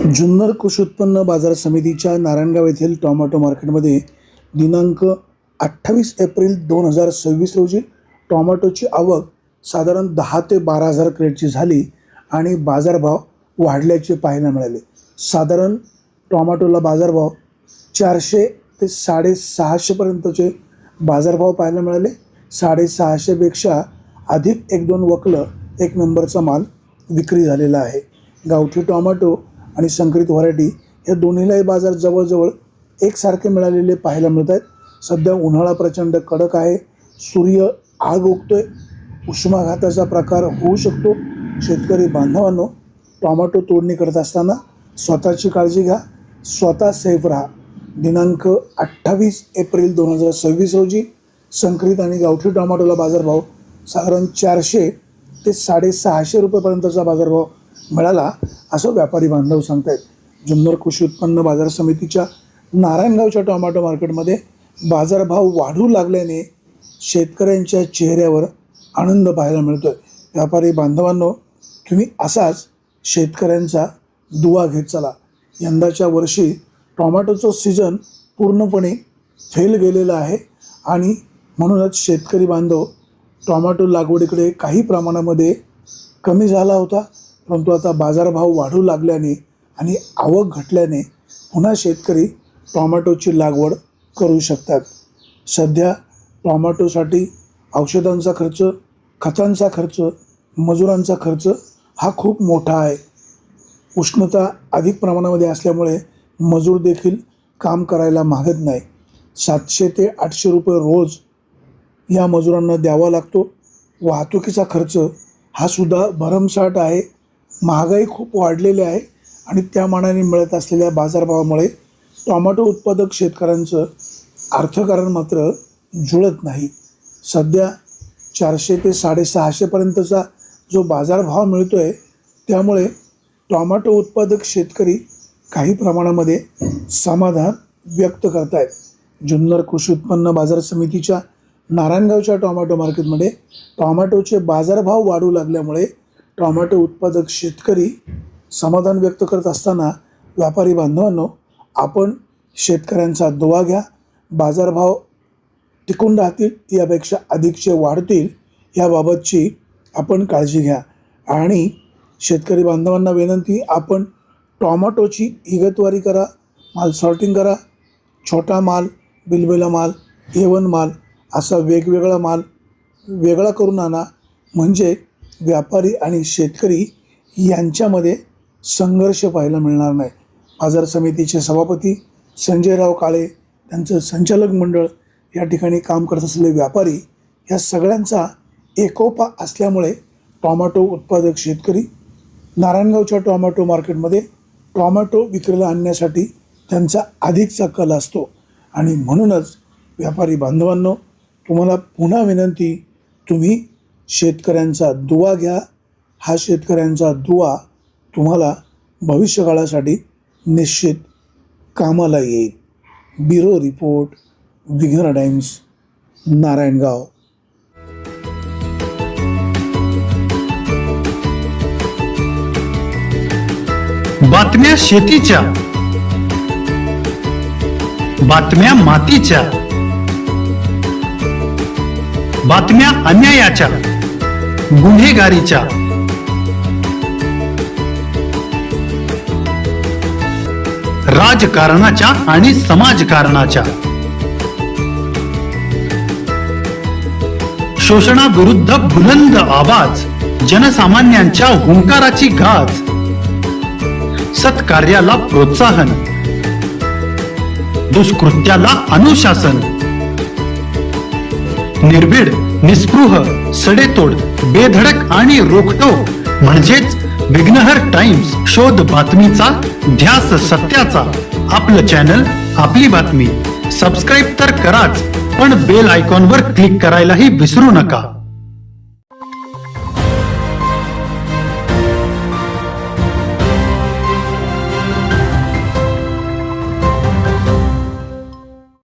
जुन्नर कृषी उत्पन्न बाजार समितीच्या नारायणगाव येथील टोमॅटो मार्केटमध्ये दिनांक 28 एप्रिल 2026 रोजी टोमॅटोची आवक साधारण 10 ते 12 हजार क्रेटची झाली आणि बाजारभाव वाढल्याचे पाहायला मिळाले। साधारण टोमॅटोला बाजारभाव 400 ते 650 पर्यंतचे बाजारभाव पाहायला मिळाले। 650 पेक्षा अधिक 1-2 वकलं एक नंबरचा माल विक्री झालेला आहे। गावठी टोमॅटो आणि संकरित व्हरायटी या दोन्हीलाही बाजार जवळजवळ एकसारखे मिळालेले पाहायला मिळत आहेत। सध्या उन्हाळा प्रचंड कडक आहे, सूर्य आग ओकतोय, उष्माघाताचा प्रकार होऊ शकतो। शेतकरी बांधवांनो, टोमॅटो तोडणी करत असताना स्वतःची काळजी घ्या, स्वतः सेफ राहा। दिनांक 28 एप्रिल 2026 रोजी संकरित आणि गावठी टोमॅटोला बाजारभाव साधारण 400 ते 650 रुपयेपर्यंतचा बाजारभाव मिळाला असं व्यापारी बांधव सांगतायत। जुन्नर कृषी उत्पन्न बाजार समितीच्या नारायणगावच्या टोमॅटो मार्केटमध्ये बाजारभाव वाढू लागल्याने शेतकऱ्यांच्या चेहऱ्यावर आनंद पाहायला मिळतोय। व्यापारी बांधवांनो, तुम्ही असाच शेतकऱ्यांचा दुवा घेत चला। यंदाच्या वर्षी टोमॅटोचं सीझन पूर्णपणे फेल गेलेलं आहे आणि म्हणूनच शेतकरी बांधव टोमॅटो लागवडीकडे काही प्रमाणामध्ये कमी झाला होता, परंतु आता बाजारभाव वाढू लागल्याने आणि आवक घटल्याने पुन्हा शेतकरी टोमॅटोची लागवड करू शकतात। सध्या टोमॅटोसाठी औषधांचा खर्च, खतांचा खर्च, मजुरांचा खर्च हा खूप मोठा आहे। उष्णता अधिक प्रमाणामध्ये असल्यामुळे मजूर देखील काम करायला मागत नाही। 700 ते 800 रुपये रोज या मजुरांना द्यावा लागतो। वाहतुकीचा खर्च हा सुद्धा भरमसाठ आहे। महागाई खूप वाढलेली आहे आणि त्या मानाने मिळत असलेल्या बाजारभावामुळे टोमॅटो उत्पादक शेतकऱ्यांचं अर्थकारण मात्र जुळत नाही। सध्या 400 ते 650 पर्यंतचा जो बाजारभाव मिळतो आहे, त्यामुळे टोमॅटो उत्पादक शेतकरी काही प्रमाणामध्ये समाधान व्यक्त करत आहेत। जुन्नर कृषी उत्पन्न बाजार समितीच्या नारायणगावच्या टोमॅटो मार्केटमध्ये टोमॅटोचे बाजारभाव वाढू लागल्यामुळे टोमॅटो उत्पादक शेतकरी समाधान व्यक्त करत असताना व्यापारी बांधवांनो, आपण शेतकऱ्यांचा दुवा घ्या। बाजारभाव टिकून राहतील यापेक्षा अधिकचे वाढतील याबाबतची आपण काळजी घ्या। आणि शेतकरी बांधवांना विनंती, आपण टोमॅटोची विगतवारी करा, माल सॉर्टिंग करा। छोटा माल, बिलबिला माल, A1 माल असा वेगवेगळा माल वेगळा करून आणा, म्हणजे व्यापारी आणि शेतकरी यांच्यामध्ये संघर्ष पाहायला मिळणार नाही। बाजार समितीचे सभापती संजयराव काळे, त्यांचं संचालक मंडळ, या ठिकाणी काम करत असलेले व्यापारी, या सगळ्यांचा एकोपा असल्यामुळे टोमॅटो उत्पादक शेतकरी नारायणगावच्या टोमॅटो मार्केटमध्ये टोमॅटो विक्रीला आणण्यासाठी त्यांचा अधिकचा कल असतो। आणि म्हणूनच व्यापारी बांधवांनो, तुम्हाला पुन्हा विनंती, तुम्ही शेतकऱ्यांचा दुवा घ्या। हा शेतकऱ्यांचा दुवा तुम्हाला भविष्यकाळासाठी निश्चित कामाला येईल। Bureau report, Vighnar Times, Narayangaon. बातम्या शेतीच्या, बातम्या मातीच्या, बातम्या अन्यायाच्या, गुन्हेगारीच्या, राजकारणाच्या आणि समाजकारणाच्या, शोषणाविरुद्ध बुलंद आवाज, जनसामान्यांच्या हुंकाराची गाज, सत्कार्याला प्रोत्साहन, दुष्कृत्याला अनुशासन, निर्भीड, निस्पृह, सडेतोड, बेधडक आणि रोखटोक म्हणजेच विघ्नहर टाइम्स। शोध बातमीचा, ध्यास सत्याचा। आपलं चॅनल, आपली बातमी। सबस्क्राईब तर कराच, पण बेल आयकॉनवर क्लिक करायलाही विसरू नका।